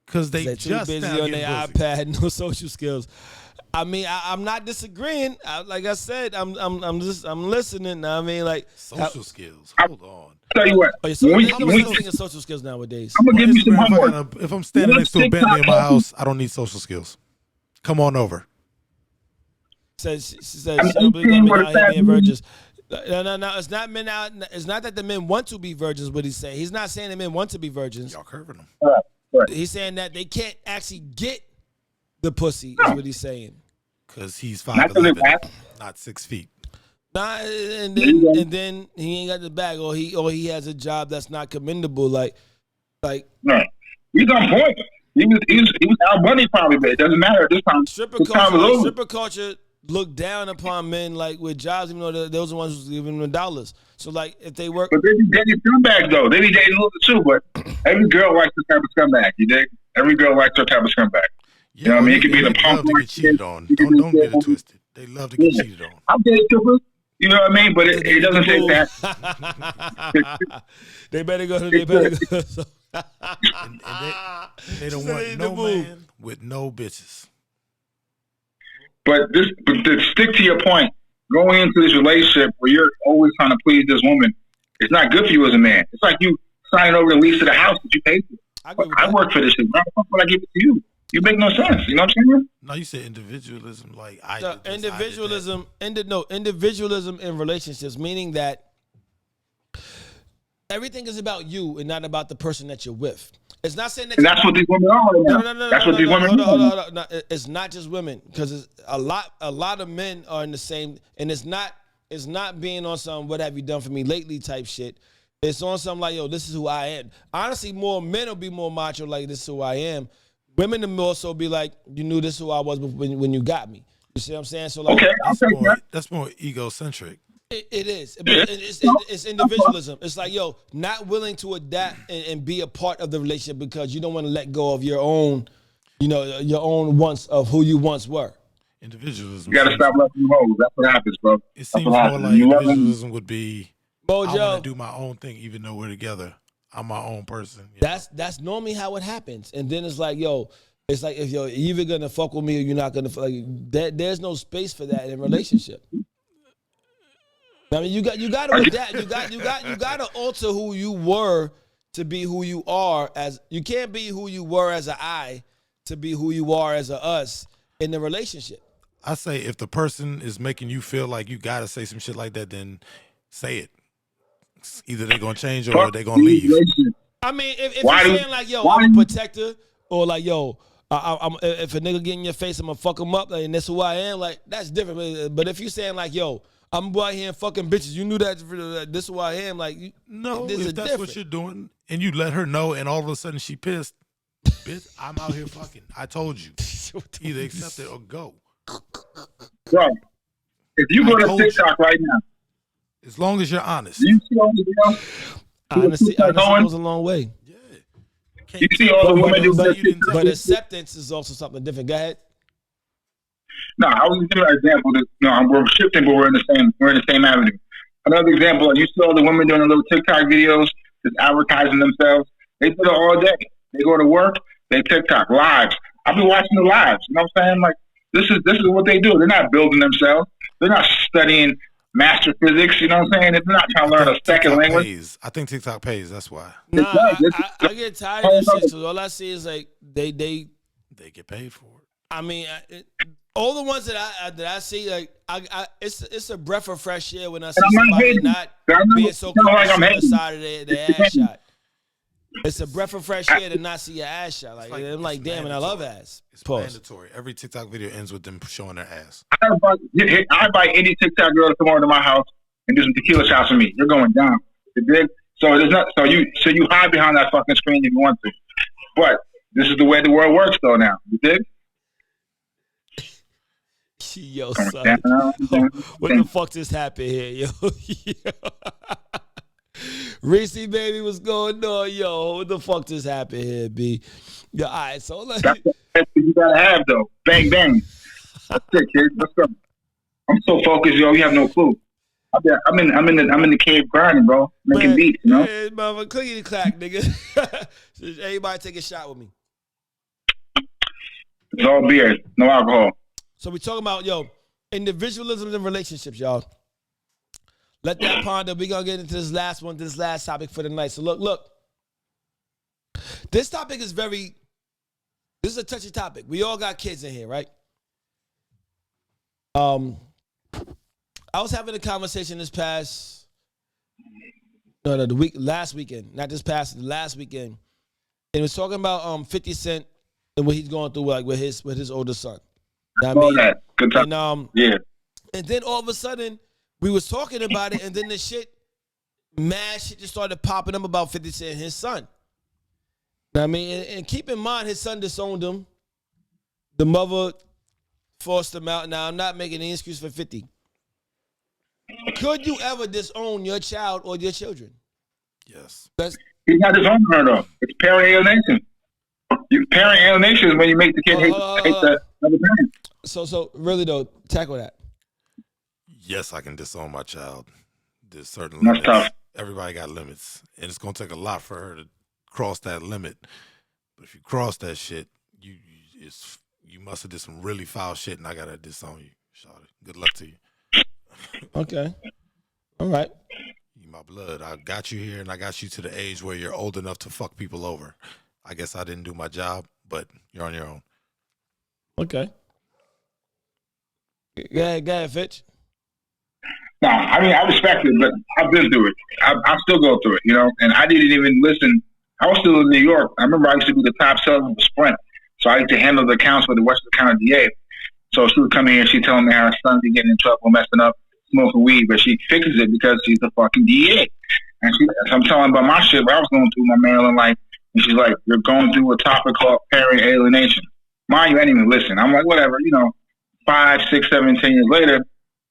B: Because they
A: They're too
B: just
A: busy
B: now
A: on their
B: getting pussy.
A: iPad, no social skills. I mean, I'm not disagreeing. Like I said, I'm listening. I mean, like
B: Social skills. Hold on.
C: Tell you what,
A: Oh, yeah, so
C: when
A: how
C: we-
A: much
C: when-
A: you think of social skills nowadays?
C: I'm gonna give you some
B: Instagram,
C: homework.
B: if I'm standing next to a Bentley in my house, I don't need social skills. Come on over.
A: Says she says
C: I'm
A: she don't believe that
C: saying
A: men
C: what
A: out
C: it's
A: here
C: at,
A: being
C: man.
A: virgins. No. It's not men out. It's not that the men want to be virgins. What he's saying, he's not saying that men want to be virgins.
B: Y'all curving them.
C: Right.
A: He's saying that they can't actually get the pussy. Is what he's saying.
B: Because he's
C: Not to live
B: 5'11",
C: back.
B: not 6 feet.
A: Nah, and
C: Yeah.
A: then he ain't got the bag, or he has a job that's not commendable. Like
C: Right. He's on point. He was Al Bundy probably, but it doesn't matter at this time.
A: stripper
C: The time
A: culture.
C: is
A: Like,
C: over.
A: stripper culture look down upon men like with jobs, even though those are the ones who's giving them dollars. So like if they work,
C: But they be dating scumbags though. They be dating little too, but every girl likes this type of scumbag. You dig? Every girl likes her type of scumbag.
B: Yeah,
C: You know what I mean? It could be
B: they
C: the
B: love to
C: punk
B: get cheated on.
C: rock shit.
B: Don't get it twisted. They love to get
C: Yeah.
B: cheated on.
C: I'm dating strippers. You know what I mean? But it doesn't take that.
A: They better go. They better go. So,
B: And they don't
A: She said
B: want
A: they
B: no
A: the move.
B: man with no bitches.
C: But to stick to your point, going into this relationship where you're always trying to please this woman, it's not good for you as a man. It's like you signing over the lease to the house that you paid for.
A: I agree with
C: I
A: that.
C: work for this shit. Why the fuck would I give it to you? You make no sense. You know what I'm saying?
B: No, you said individualism. Like I
A: So
B: did this,
A: individualism, individualism in relationships, meaning that everything is about you and not about the person that you're with. It's not saying that.
C: And that's what these women are right now.
A: No.
C: That's what these women are.
A: Hold on. No, it's not just women because a lot of men are in the same, and it's not being on some what have you done for me lately type shit. It's on something like, yo, this is who I am. Honestly, more men will be more macho, like this is who I am. Women will more so be like, you knew this is who I was when you got me. You see what I'm saying? So like,
C: Okay, I'll take that.
B: That's more egocentric.
A: it is. But it's individualism. It's like, yo, not willing to adapt and be a part of the relationship because you don't want to let go of your own, your own wants of who you once were.
B: Individualism.
C: You got to stop loving hoes. That's what happens, bro.
B: It
C: That's
B: seems
C: what
B: more
C: happens.
B: like
C: You love them.
B: individualism would be I want
A: Mojo,
B: to do my own thing even though we're together. I'm my own person. you know?
A: that's normally how it happens. And then it's like, yo, it's like if you're either gonna fuck with me or you're not gonna fuck. There's no space for that in a relationship. I mean, you got to adapt. You got to alter who you were to be who you are. As you can't be who you were as an I to be who you are as a us in the relationship.
B: I say if the person is making you feel like you got to say some shit like that, then say it. It's either they're going to change or they're going to leave.
A: I mean, if
C: Why
A: you're
C: do-
A: saying like, yo,
C: why
A: I'm a
C: do you-
A: protector, or like, yo, if a nigga get in your face, I'm gonna fuck him up, like, and that's who I am. Like, that's different. But if you're saying like, yo, I'm out here and fucking bitches, you knew that this is who I am. Like,
B: No,
A: there's a
B: if that's
A: difference.
B: what you're doing and you let her know and all of a sudden she pissed, bitch, I'm out here fucking. I told you. Either accept it or go.
C: Bro, if you go
B: I
C: to
B: told you.
C: TikTok right now,
B: As long as you're honest.
C: do you see all the girls?
A: Honesty
C: Going?
A: goes a long way.
B: Yeah.
C: You see all the women do
A: but acceptance is also something different. Go ahead.
C: No, I was giving an example. That, we're shifting, but we're in the same avenue. Another example, you see all the women doing the little TikTok videos, just advertising themselves. They do it all day. They go to work, they TikTok lives. I'll be watching the lives. You know what I'm saying? Like this is what they do. They're not building themselves. They're not studying master physics. You know what I'm saying? They're not trying to learn a second language.
B: Pays. I think TikTok pays. That's why.
A: No, I get tired of this shit. So all I see is like they
B: get paid for it.
A: I mean, all the ones that I see, like it's a breath of fresh air when I see somebody not being so quick to shoot the side of their ass shot. It's a breath of fresh air to not see your ass shot. Like I'm like, damn, and I love ass.
B: It's mandatory. Every TikTok video ends with them showing their ass.
C: I buy any TikTok girl to come over to my house and do some tequila shots for me. You're going down. You dig? So there's not. So you hide behind that fucking screen if you want to. But this is the way the world works, though. Now you dig?
A: Yo, son, what the fuck just happened here, yo? Reese, baby, what's going on, yo? What the fuck just happened here, B? Yo, all right, so
C: that's what you gotta have, though. Bang, bang. That's it, kids. What's up? I'm so focused, yo. You have no clue. I'm in the cave grinding, bro, making beats, you know.
A: Hey, mother, clickety clack, nigga. Everybody take a shot with me.
C: It's all beer, no alcohol.
A: So we talking about, individualism in relationships, y'all. Let that ponder. We're going to get into this last topic for the night. So look. This topic is this is a touchy topic. We all got kids in here, right? I was having a conversation last weekend. Not this past, the last weekend. And it was talking about 50 Cent and what he's going through like with his older son. I mean,
C: good time.
A: Yeah. And then all of a sudden, we was talking about it, and then mad shit just started popping up about 50 Cent and his son. I mean, and keep in mind, his son disowned him. The mother forced him out. Now, I'm not making any excuse for 50. Could you ever disown your child or your children?
B: Yes.
C: He's not disowning her, though. It's parent alienation. Parent alienation is when you make the kid hate the other parent.
A: So really though, tackle that.
B: Yes, I can disown my child. There's certain
C: That's
B: limits.
C: tough.
B: Everybody got limits, and it's gonna take a lot for her to cross that limit. But if you cross that shit, you must have did some really foul shit, and I gotta disown you, shawty. Good luck to you.
A: Okay. All right.
B: You my blood. I got you here, and I got you to the age where you're old enough to fuck people over. I guess I didn't do my job, but you're on your own.
A: Okay. Go ahead, Fitch.
C: No, I mean, I respect it, but I've been through it. I still go through it, and I didn't even listen. I was still in New York. I remember I used to be the top seller of the Sprint. So I used to handle the accounts for the Western County DA. So she would come in and she'd tell me how her son be getting in trouble, messing up, smoking weed, but she fixes it because she's the fucking DA. And I'm telling her about my shit, what I was going through my Maryland life. And she's like, you're going through a topic called parent alienation. Mind you, I didn't even listen. I'm like, whatever, 5, 6, 7, 10 years later,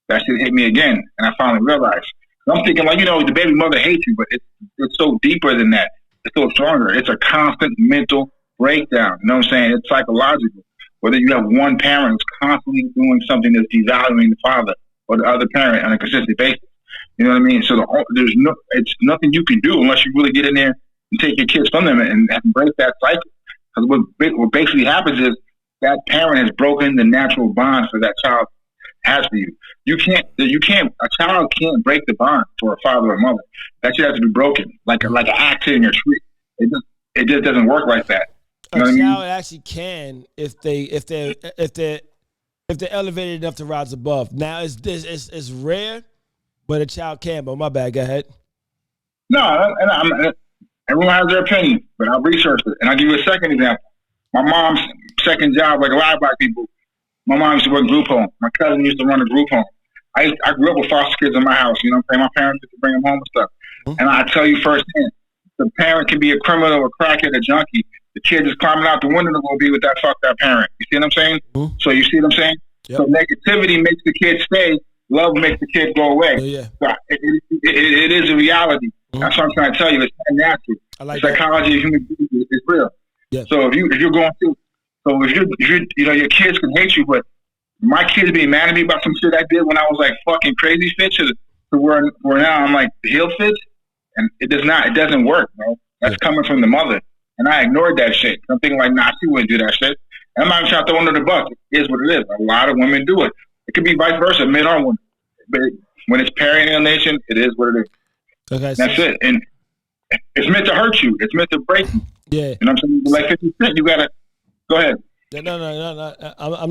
C: that shit hit me again. And I finally realized. I'm thinking, like, the baby mother hates you, but it's so deeper than that. It's so stronger. It's a constant mental breakdown. You know what I'm saying? It's psychological. Whether you have one parent who's constantly doing something that's devaluing the father or the other parent on a consistent basis. You know what I mean? So it's nothing you can do unless you really get in there and take your kids from them and break that cycle. Because what basically happens is that parent has broken the natural bond for that child has for you. A child can't break the bond for a father or mother. That shit has to be broken, like an axe hitting a tree. It just doesn't work like that. You know
A: a child actually can if they're elevated enough to rise above. Now it's rare, but a child can. But my bad, go ahead.
C: No, everyone has their opinion, but I've researched it, and I'll give you a second example. My mom's second job, like a lot of black people, my mom used to work group home. My cousin used to run a group home. I grew up with foster kids in my house. You know what I'm saying? My parents used to bring them home and stuff. Mm-hmm. And I tell you firsthand, the parent can be a criminal, a crackhead, a junkie. The kid is climbing out the window to go be with that fucked up parent. You see what I'm saying? Mm-hmm. So you see what I'm saying? Yep. So negativity makes the kid stay. Love makes the kid go away.
A: Yeah.
C: So it is a reality. Mm-hmm. That's what I'm trying to tell you. It's not natural.
A: I like
C: psychology of human beings is real.
A: Yeah.
C: So if you're going through, so if you're you know, your kids can hate you, but my kids being mad at me about some shit I did when I was like fucking crazy fit to where now I'm like heel fit, and it doesn't work, bro. That's coming from the mother, and I ignored that shit. I'm thinking like, nah, she wouldn't do that shit. And I'm not even trying to throw under the bus. It is what it is. A lot of women do it. It could be vice versa, men or women. But when it's parent alienation, it is what it is.
A: Okay,
C: that's it. And it's meant to hurt you. It's meant to break you.
A: Yeah.
C: And I'm saying, like 50 Cent, you gotta go ahead.
A: No. I'm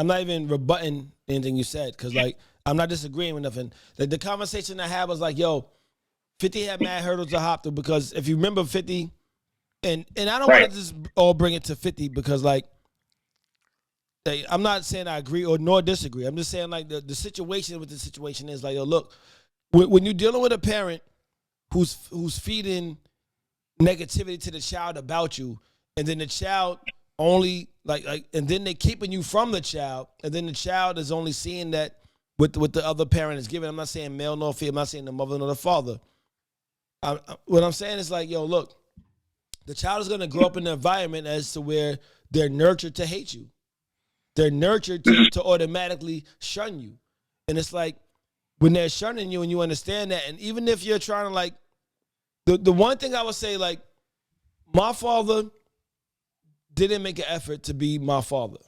A: not even rebutting anything you said, because like I'm not disagreeing with nothing. The conversation I had was like, yo, 50 had mad hurdles to hop through, because if you remember 50, and I don't want to just all bring it to 50, because like I'm not saying I agree or nor disagree. I'm just saying like the situation with the situation is like, yo, look, when you're dealing with a parent who's feeding negativity to the child about you, and then the child only like and then they're keeping you from the child, and then the child is only seeing that what the other parent is giving. I'm not saying male nor female. I'm not saying the mother nor the father. What I'm saying is like, yo, look, the child is going to grow up in an environment as to where they're nurtured to hate you. They're nurtured to automatically shun you. And it's like, when they're shunning you and you understand that, and even if you're trying to like, the one thing I would say, like, my father didn't make an effort to be my father.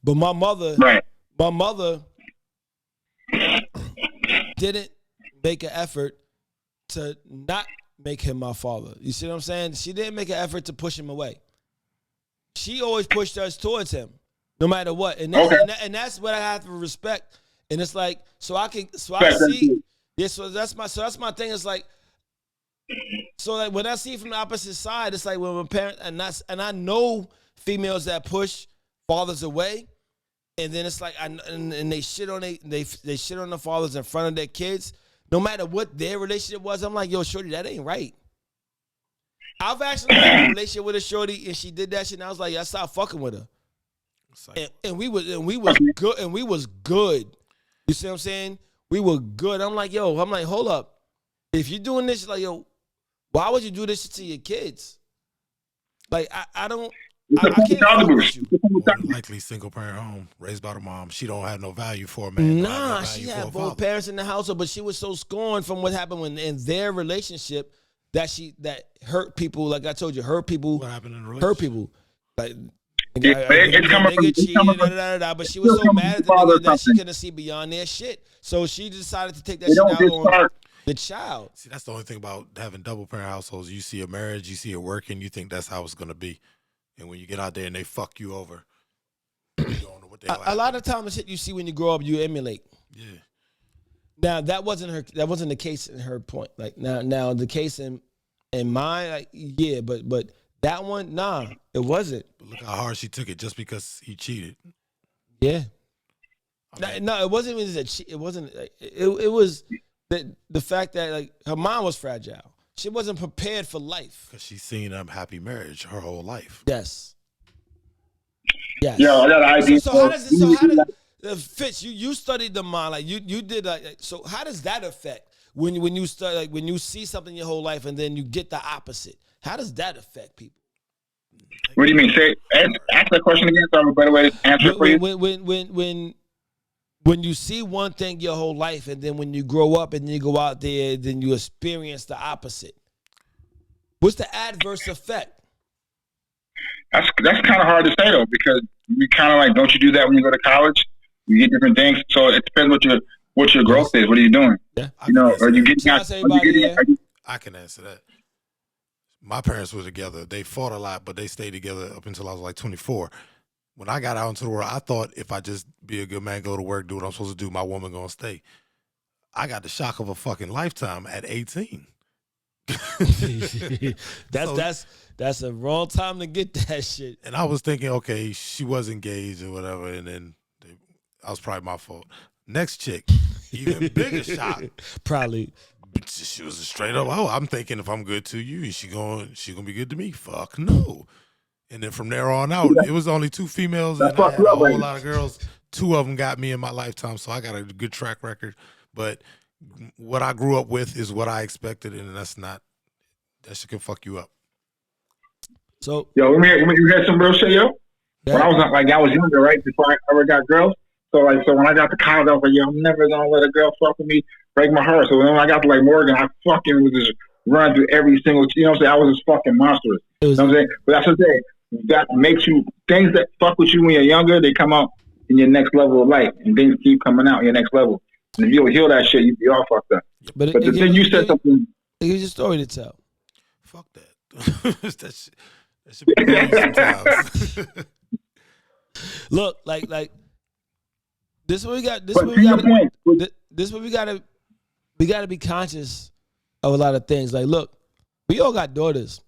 A: But my mother didn't make an effort to not make him my father. You see what I'm saying? She didn't make an effort to push him away. She always pushed us towards him, no matter what. And that's what I have to respect. And it's like, so I see. Yeah, so that's my thing. It's like, so like when I see from the opposite side, it's like when my parent, and I know females that push fathers away, and then it's like and they shit on they shit on the fathers in front of their kids, no matter what their relationship was. I'm like, yo, shorty, that ain't right. I've actually had a relationship with a shorty, and she did that shit, and I was like, I stopped fucking with her. And we was good, and we was good. You see what I'm saying? We were good. I'm like, hold up. If you're doing this, like, yo, why would you do this to your kids? Like, I can't fuck with you.
B: Likely single parent home, raised by the mom. She don't have no value for a man.
A: Nah, she had both parents in the household, but she was so scorned from what happened in their relationship that hurt people. Like I told you, hurt people.
B: What happened in the relationship?
A: Hurt people. Like,
C: it's coming from,
A: but she was so mad at the nigga that she couldn't see beyond their shit. So she decided to take that shit out on the child.
B: See, that's the only thing about having double parent households. You see a marriage, you see it working, you think that's how it's gonna be, and when you get out there and they fuck you over, you don't know what they.
A: A lot of times, the shit you see when you grow up, you emulate.
B: Yeah.
A: Now that wasn't the case in her point. Like now the case in mine, like, yeah, but that one, nah, it wasn't.
B: But look how hard she took it just because he cheated.
A: Yeah. No, it wasn't even that it wasn't. It was the fact that like her mind was fragile. She wasn't prepared for life
B: because she's seen a happy marriage her whole life.
A: Yes. Yes.
C: Yeah, I got an idea.
A: So how does Fitz? You studied the mind, like you did. So how does that affect when you study, like when you see something your whole life and then you get the opposite? How does that affect people?
C: What do you mean? Ask that question again. So I have a better way to answer it for
A: you. When you see one thing your whole life, and then when you grow up and you go out there, then you experience the opposite. What's the adverse effect?
C: That's kind of hard to say though, because you kind of like, don't you do that when you go to college? You get different things, so it depends what your growth is. What are you doing?
A: Yeah,
C: are you getting out?
B: I can answer that. My parents were together. They fought a lot, but they stayed together up until I was like 24. When I got out into the world, I thought if I just be a good man, go to work, do what I'm supposed to do, my woman gonna stay. I got the shock of a fucking lifetime at 18.
A: That's a wrong time to get that shit.
B: And I was thinking, okay, she was engaged or whatever, and then that was probably my fault. Next chick, even bigger shock.
A: Probably.
B: She was a straight up. Oh, I'm thinking if I'm good to you, she gonna be good to me. Fuck no. And then from there on out, it was only 2 females, and I had a whole lot of girls. 2 of them got me in my lifetime, so I got a good track record. But what I grew up with is what I expected, and that's not That shit can fuck you up.
A: So
C: yo, let me hear some real shit, yo.
A: yeah.
C: When I was younger, right, before I ever got girls. So when I got to college, I was like, yo, I'm never gonna let a girl fuck with me, break my heart. So when I got to like Morgan, I fucking was just run through every single, you know what I'm saying? I was just fucking monstrous. You know what I'm saying? But that's what I'm saying. That makes you, things that fuck with you when you're younger, they come out in your next level of life, and things keep coming out in your next level. And if you don't heal that shit, you be all fucked up. But the thing you said something.
A: It gives you a story to tell.
B: Fuck that. that should be boring sometimes.
A: Look, like this is what we got. This
C: But
A: is what
C: to
A: we
C: your
A: got.
C: point,
A: This is what we gotta. We gotta be conscious of a lot of things. Like, look, we all got daughters,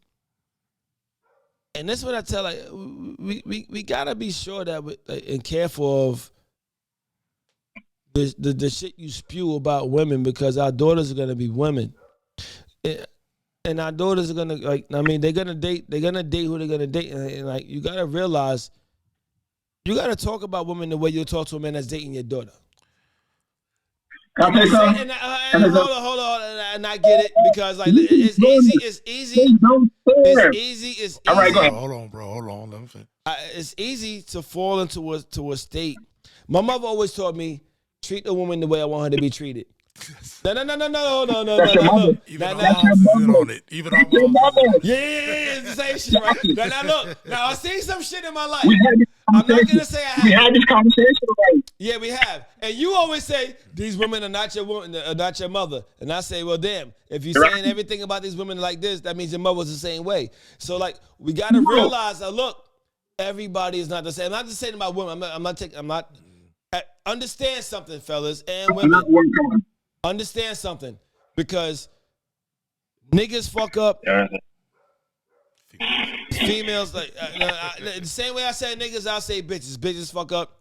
A: and this is what I tell. Like, we gotta be sure that we and careful of the shit you spew about women, because our daughters are gonna be women, and our daughters are gonna they're gonna date who they're gonna date, and like you gotta realize. You got to talk about women the way you talk to a man that's dating your daughter.
C: can I say something?
A: Hold on, and I get it, because like it's easy.
C: All right, go ahead.
B: Hold on, bro. Hold on. Let me finish.
A: It's easy to fall into a state. My mother always taught me, treat a woman the way I want her to be treated. No.
B: Even our moms is on it. Even our moms.
A: Yeah, the same shit, right? Now look, I seen some shit in my life.
C: I'm
A: not gonna say I have.
C: We had this conversation already.
A: Yeah, we have. And you always say, these women are not your woman, are not your mother. And I say, well, damn, if you're saying everything about these women like this, that means your mother was the same way. So, like, we got to realize that, look, everybody is not the same. I'm not just saying about women. Understand something, fellas and women. Understand something. Because niggas fuck up. Females, like the same way I say niggas, I'll say bitches. Bitches fuck up.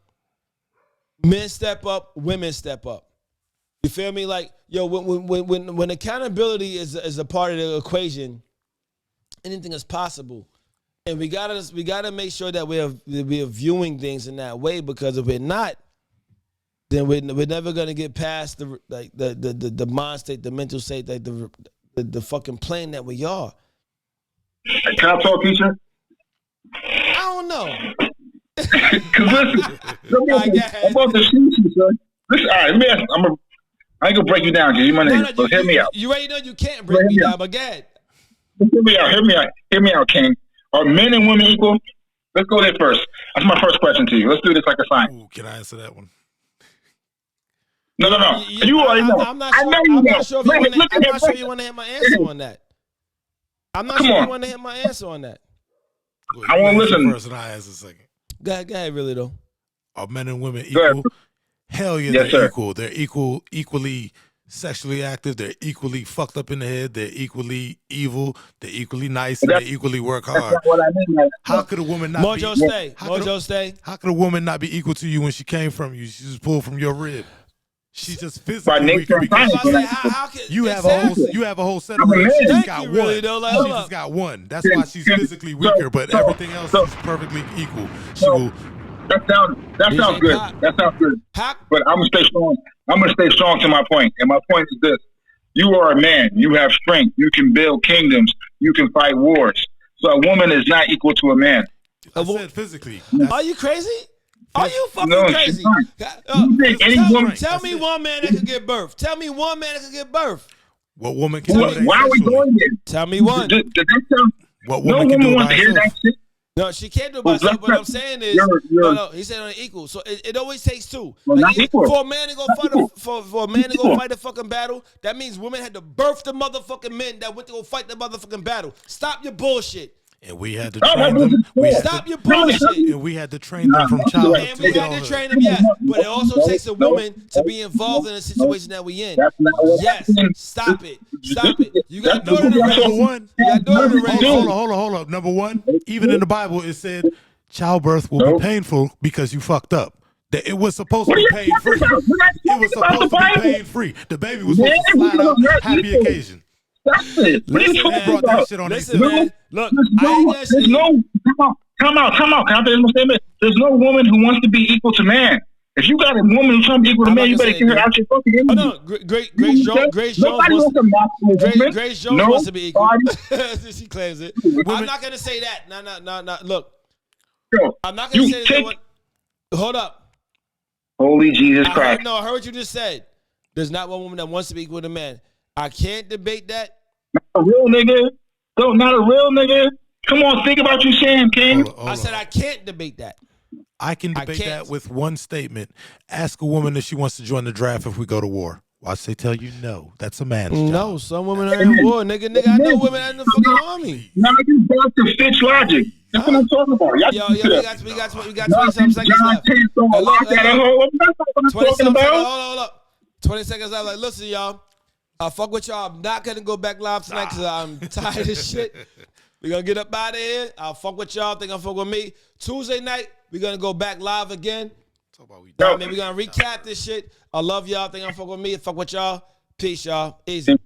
A: Men step up. Women step up. You feel me? Like, yo, when accountability is a part of the equation, anything is possible. And we gotta make sure that we are viewing things in that way, because if we're not, then we're never gonna get past the mind state, the mental state, like the fucking plane that we are.
C: Can I talk, teacher?
A: I don't know.
C: Because listen, I'm about to shoot you, son. Listen, all right, let me ask. I ain't gonna break you down, because you my nigga. So hear me out.
A: You already know you can't break me down, but go ahead.
C: Hear me out, King. Are men and women equal? Let's go there first. That's my first question to you. Let's do this like a sign.
B: Ooh, can I answer that one?
C: No. You already know.
A: I'm not sure if you want to hear my answer on that. I'm not sure you want to hear my answer on that.
B: Well,
C: I want to listen
B: first, and I answer second.
A: Go ahead, really though.
B: Are men and women equal? Hell yeah,
C: yes,
B: they're
C: sir.
B: equal. They're equally sexually active. They're equally fucked up in the head. They're equally evil. They're equally nice. And they equally work hard.
C: That's not what I mean.
B: How could a woman not
A: Mojo
B: be?
A: stay.
B: How could a woman not be equal to you when she came from you? She was pulled from your rib. She's just physically weaker because you have a whole set of ribs. She just got one. She just got one. That's why she's physically weaker, but everything else is perfectly equal. She will.
C: That sounds good. That sounds good. But I'm gonna stay strong. I'm gonna stay strong to my point. And my point is this: you are a man. You have strength. You can build kingdoms. You can fight wars. So a woman is not equal to a man.
B: I said physically.
A: Are you crazy? Are you fucking crazy? Tell me one man that could give birth. Tell me one man that could give birth.
B: What woman can do it?
C: Why are we doing this?
A: Tell me one.
B: What woman can do it by herself?
A: No, she can't do it by herself. What I'm saying is, no, he said on equal. So it always takes two. For a man to go fight a fucking battle, that means women had to birth the motherfucking men that went to go fight the motherfucking battle. Stop your bullshit.
B: And we had to train them.
A: Stop your bullshit.
B: And we had to train them from childhood.
A: And we had to train them, yes. But it also takes a woman to be involved in the situation that we in. Yes. Stop it. You got daughter to raise.
B: Number one.
A: You got daughter to raise.
B: Hold on. Number one, even in the Bible, it said childbirth will be painful because you fucked up. That it was supposed to be pain free. It was supposed to be pain free. The baby was supposed to slide out happy occasion.
C: That's it.
B: Brought that shit on.
A: Listen, man. Look,
C: come out. Can I finish my statement? There's no woman who wants to be equal to man. If you got a woman who's trying to be equal to a man, you better get her out your fucking
A: Oh
C: energy.
A: no, Grace Jones wants to be equal. She claims it. I'm not gonna say that. No. Look, I'm not gonna say that. Hold up.
C: Holy Jesus Christ!
A: I heard what you just said. There's not one woman that wants to be equal to a man. I can't debate that.
C: Not a real nigga. No, not a real nigga. Come on, think about you saying, King.
B: Hold
A: I said I can't debate that.
B: I can debate that with one statement. Ask a woman if she wants to join the draft if we go to war. I say tell you no. That's a man's job.
A: No, some women are in war, nigga. I know women in the fucking army.
C: Now you brought the Fitch logic. That's what I'm talking about.
A: Yo, we got 27 seconds left.
C: Hold
A: up. 20 seconds left. Like, listen, y'all. I fuck with y'all. I'm not gonna go back live tonight because I'm tired of shit. We're gonna get up out of here. I'll fuck with y'all. Think I'll fuck with me. Tuesday night, we're gonna go back live again. We're gonna recap this shit. I love y'all. Think I'll fuck with me. Fuck with y'all. Peace, y'all. Easy.